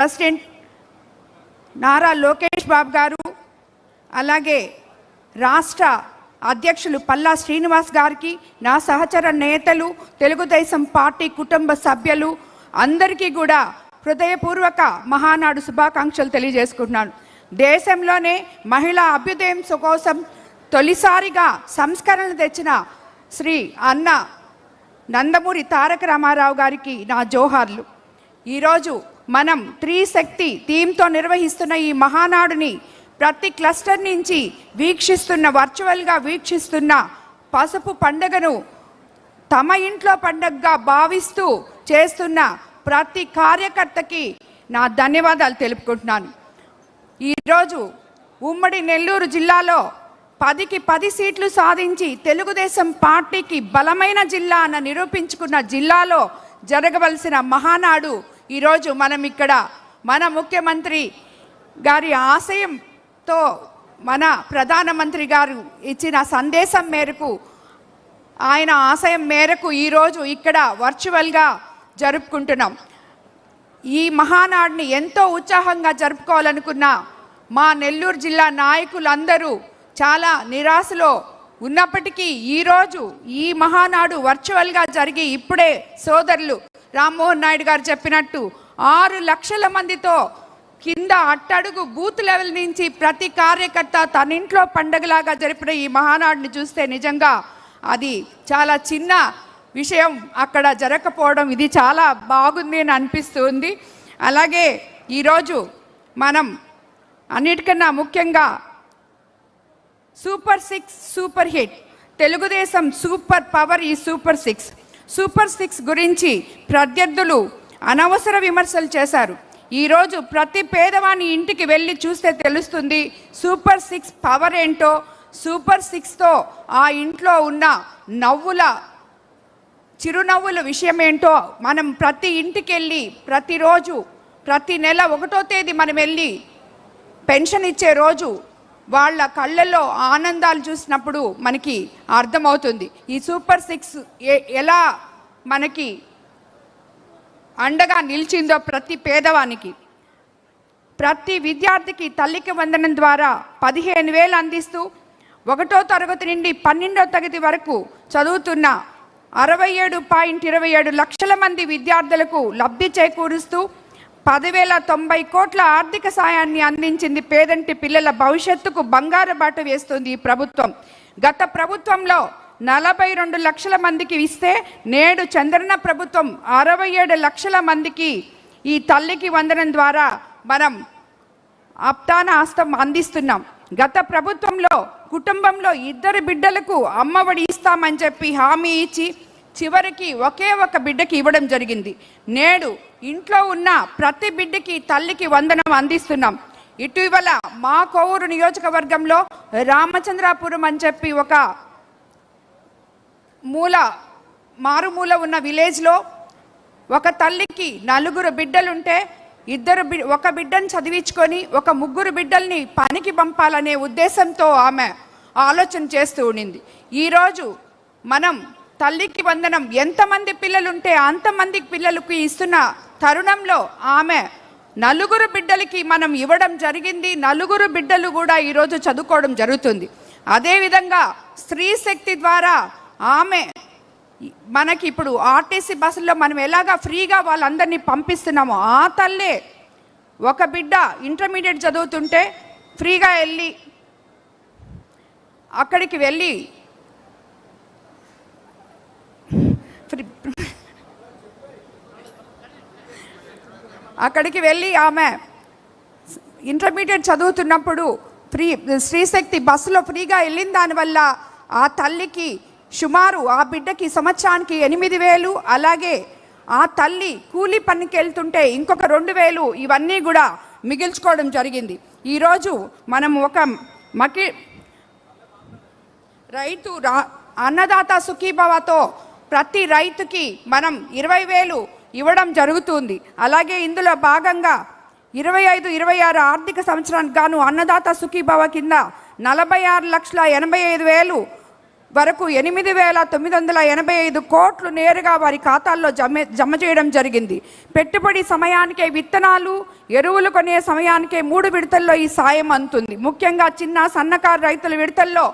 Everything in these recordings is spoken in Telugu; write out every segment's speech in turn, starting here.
ప్రెసిడెంట్ నారా లోకేష్ బాబు గారు, అలాగే రాష్ట్ర అధ్యక్షులు పల్లా శ్రీనివాస్ గారికి, నా సహచర నేతలు, తెలుగుదేశం పార్టీ కుటుంబ సభ్యులు అందరికీ కూడా హృదయపూర్వక మహానాడు శుభాకాంక్షలు తెలియజేసుకుంటున్నాను. దేశంలోనే మహిళా అభ్యుదయం కోసం తొలిసారిగా సంస్కరణలు తెచ్చిన శ్రీ అన్న నందమూరి తారక రామారావు గారికి నా జోహార్లు. ఈరోజు మనం త్రిశక్తి థీమ్తో నిర్వహిస్తున్న ఈ మహానాడుని ప్రతి క్లస్టర్ నుంచి వర్చువల్గా వీక్షిస్తున్న పసుపు పండుగను తమ ఇంట్లో పండుగగా భావిస్తూ చేస్తున్న ప్రతి కార్యకర్తకి నా ధన్యవాదాలు తెలుపుకుంటున్నాను. ఈరోజు ఉమ్మడి నెల్లూరు జిల్లాలో 10కి 10 సీట్లు సాధించి తెలుగుదేశం పార్టీకి బలమైన జిల్లా అన్న నిరూపించుకున్న జిల్లాలో జరగవలసిన మహానాడు ఈరోజు మనం ఇక్కడ మన ముఖ్యమంత్రి గారి ఆశయంతో మన ప్రధానమంత్రి గారు ఇచ్చిన సందేశం మేరకు, ఆయన ఆశయం మేరకు ఈరోజు ఇక్కడ వర్చువల్గా జరుపుకుంటున్నాం. ఈ మహానాడుని ఎంతో ఉత్సాహంగా జరుపుకోవాలనుకున్న మా నెల్లూరు జిల్లా నాయకులందరూ చాలా నిరాశలో ఉన్నప్పటికీ ఈరోజు ఈ మహానాడు వర్చువల్గా జరిగి ఇప్పుడే సోదరులు రామ్మోహన్ నాయుడు గారు చెప్పినట్టు 6 లక్షల మందితో కింద అట్టడుగు బూత్ లెవెల్ నుంచి ప్రతి కార్యకర్త తన ఇంట్లో పండగలాగా జరిపిన ఈ మహానాడుని చూస్తే నిజంగా అది చాలా చిన్న విషయం అక్కడ జరగకపోవడం ఇది చాలా బాగుంది అని అనిపిస్తుంది. అలాగే ఈరోజు మనం అన్నిటికన్నా ముఖ్యంగా super 6 super hit, Telugu Desam super power ఈ సూపర్ సిక్స్ గురించి ప్రత్యర్థులు అనవసర విమర్శలు చేశారు. ఈరోజు ప్రతి పేదవాని ఇంటికి వెళ్ళి చూస్తే తెలుస్తుంది సూపర్ 6 పవర్ ఏంటో, సూపర్ 6తో ఆ ఇంట్లో ఉన్న చిరునవ్వుల విషయం ఏంటో మనం ప్రతి ఇంటికి వెళ్ళి ప్రతిరోజు ప్రతి నెల 1వ తేదీ మనం వెళ్ళి పెన్షన్ ఇచ్చే రోజు వాళ్ళ కళ్ళల్లో ఆనందాలు చూసినప్పుడు మనకి అర్థమవుతుంది ఈ సూపర్ 6 ఎలా మనకి అండగా నిలిచిందో ప్రతి పేదవానికి. ప్రతి విద్యార్థికి తల్లికి వందనం ద్వారా 15,000 అందిస్తూ 1వ తరగతి నుండి 12వ తరగతి వరకు చదువుతున్న 67.27 లక్షల మంది విద్యార్థులకు లబ్ధి చేకూరుస్తూ 10,090 కోట్ల ఆర్థిక సాయాన్ని అందించింది. పేదంటి పిల్లల భవిష్యత్తుకు బంగారు బాట వేస్తుంది ఈ ప్రభుత్వం. గత ప్రభుత్వంలో 42 లక్షల మందికి ఇస్తే నేడు చంద్రన్న ప్రభుత్వం 67 లక్షల మందికి ఈ తల్లికి వందనం ద్వారా మనం ఆప్తాన హస్తం అందిస్తున్నాం. గత ప్రభుత్వంలో కుటుంబంలో 2 బిడ్డలకు అమ్మఒడి ఇస్తామని చెప్పి హామీ ఇచ్చి చివరికి ఒకే ఒక బిడ్డకి ఇవ్వడం జరిగింది. నేడు ఇంట్లో ఉన్న ప్రతి బిడ్డకి తల్లికి వందనం అందిస్తున్నాం. ఇటీవల మా కోవూరు నియోజకవర్గంలో రామచంద్రాపురం అని చెప్పి ఒక మారుమూల ఉన్న విలేజ్లో ఒక తల్లికి 4 బిడ్డలుంటే ఒక బిడ్డను చదివించుకొని ఒక 3 బిడ్డల్ని పనికి పంపాలనే ఉద్దేశంతో ఆమె ఆలోచన చేస్తూ ఉండింది. ఈరోజు మనం తల్లికి వందనం ఎంతమంది పిల్లలుంటే అంతమంది పిల్లలకి ఇస్తున్న తరుణంలో ఆమె 4 బిడ్డలకి మనం ఇవ్వడం జరిగింది. 4 బిడ్డలు కూడా ఈరోజు చదువుకోవడం జరుగుతుంది. అదేవిధంగా స్త్రీ శక్తి ద్వారా ఆమె మనకి ఇప్పుడు ఆర్టీసీ బస్సుల్లో మనం ఎలాగా ఫ్రీగా వాళ్ళందరినీ పంపిస్తున్నామో ఆ తల్లే ఒక బిడ్డ ఇంటర్మీడియట్ చదువుతుంటే ఫ్రీగా అక్కడికి వెళ్ళి ఆమె ఇంటర్మీడియట్ చదువుతున్నప్పుడు స్త్రీశక్తి బస్సులో ఫ్రీగా వెళ్ళిన దానివల్ల ఆ తల్లికి సుమారు ఆ బిడ్డకి సంవత్సరానికి 8,000, అలాగే ఆ తల్లి కూలీ పనికి వెళ్తుంటే ఇంకొక 2,000 ఇవన్నీ కూడా మిగిల్చుకోవడం జరిగింది. ఈరోజు మనం ఒక రైతు అన్నదాత సుఖీభవతో ప్రతి రైతుకి మనం 20,000 ఇవ్వడం జరుగుతుంది. అలాగే ఇందులో భాగంగా 25-26 ఆర్థిక సంవత్సరానికి గాను అన్నదాత సుఖీభవ కింద 46,85,000 వరకు 8,985 కోట్లు నేరుగా వారి ఖాతాల్లో జమ చేయడం జరిగింది. పెట్టుబడి సమయానికే విత్తనాలు, ఎరువులు కొనే సమయానికే 3 విడతల్లో ఈ సాయం అందుతుంది. ముఖ్యంగా చిన్న సన్నకారు రైతుల విడతల్లో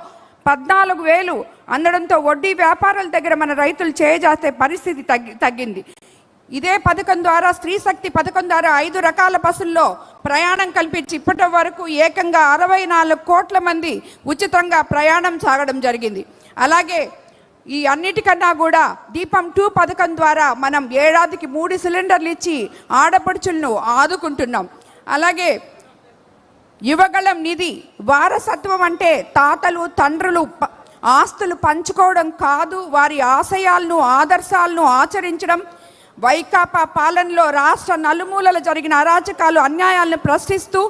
14,000 అందడంతో వడ్డీ వ్యాపారాల దగ్గర మన రైతులు చేయజాస్తే పరిస్థితి తగ్గింది. ఇదే పథకం ద్వారా, స్త్రీ శక్తి పథకం ద్వారా 5 రకాల బస్సుల్లో ప్రయాణం కల్పించి ఇప్పటి వరకు ఏకంగా 64 కోట్ల మంది ఉచితంగా ప్రయాణం సాగడం జరిగింది. అలాగే ఈ అన్నిటికన్నా కూడా దీపం 2 పథకం ద్వారా మనం ఏడాదికి 3 సిలిండర్లు ఇచ్చి ఆడపడుచులను ఆదుకుంటున్నాం. అలాగే యువగళం నిధి, వారసత్వం అంటే తాతలు తండ్రులు ఆస్తులు పంచుకోవడం కాదు, వారి ఆశయాలను ఆదర్శాలను ఆచరించడం. వైకాపా పాలనలో రాష్ట్ర నలుమూలల జరిగిన అరాచకాలు, అన్యాయాలను ప్రశ్నిస్తూ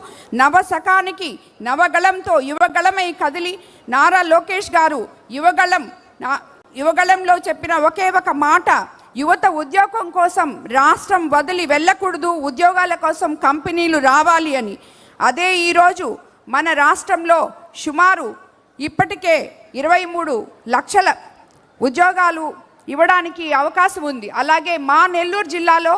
నవశకానికి నవగళంతో యువగళమై కదిలి నారా లోకేష్ గారు యువగళంలో చెప్పిన ఒకే ఒక మాట, యువత ఉద్యోగం కోసం రాష్ట్రం వదిలి వెళ్ళకూడదు, ఉద్యోగాల కోసం కంపెనీలు రావాలి అని. అదే ఈరోజు మన రాష్ట్రంలో సుమారు ఇప్పటికే 23 లక్షల ఉద్యోగాలు ఇవ్వడానికి అవకాశం ఉంది. అలాగే మా నెల్లూరు జిల్లాలో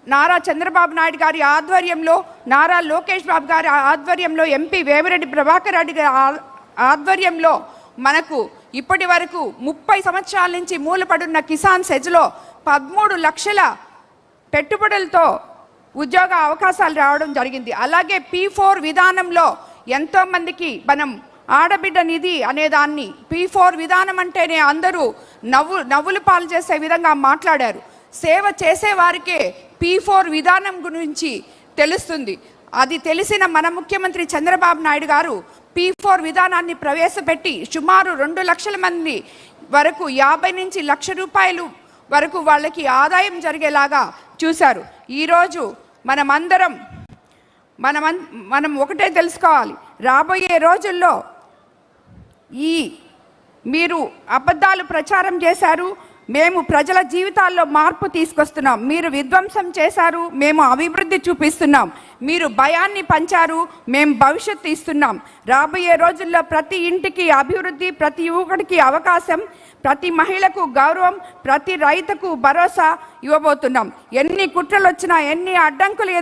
నారా చంద్రబాబు నాయుడు గారి ఆధ్వర్యంలో, నారా లోకేష్ బాబు గారి ఆధ్వర్యంలో, ఎంపీ వేమిరెడ్డి ప్రభాకర్ రెడ్డి గారి ఆధ్వర్యంలో మనకు ఇప్పటి వరకు 30 సంవత్సరాల నుంచి మూలపడున్న కిసాన్ సెజ్లో 13 లక్షల పెట్టుబడులతో ఉద్యోగ అవకాశాలు రావడం జరిగింది. అలాగే P4 విధానంలో ఎంతోమందికి మనం ఆడబిడ్డ నిధి అనేదాన్ని, P4 విధానం అంటేనే అందరూ నవ్వులు పాలు చేసే విధంగా మాట్లాడారు. సేవ చేసే వారికే P4 విధానం గురించి తెలుస్తుంది. అది తెలిసిన మన ముఖ్యమంత్రి చంద్రబాబు నాయుడు గారు P4 విధానాన్ని ప్రవేశపెట్టి సుమారు 2 లక్షల మంది వరకు 50 నుంచి ₹1,00,000 వరకు వాళ్ళకి ఆదాయం జరిగేలాగా చూశారు. ఈరోజు మనం ఒకటే తెలుసుకోవాలి, రాబోయే రోజుల్లో మీరు అబద్ధాలు ప్రచారం చేశారు, మేము ప్రజల జీవితాల్లో మార్పు తీసుకొస్తున్నాం. మీరు విధ్వంసం చేశారు, మేము అభివృద్ధి చూపిస్తున్నాం. మీరు భయాన్ని పంచారు, మేము భవిష్యత్తు ఇస్తున్నాం. రాబోయే రోజుల్లో ప్రతి ఇంటికి అభివృద్ధి, ప్రతి యువకుడికి అవకాశం, ప్రతి మహిళకు గౌరవం, ప్రతి రైతుకు భరోసా ఇవ్వబోతున్నాం. ఎన్ని కుట్రలు వచ్చినా, ఎన్ని అడ్డంకులు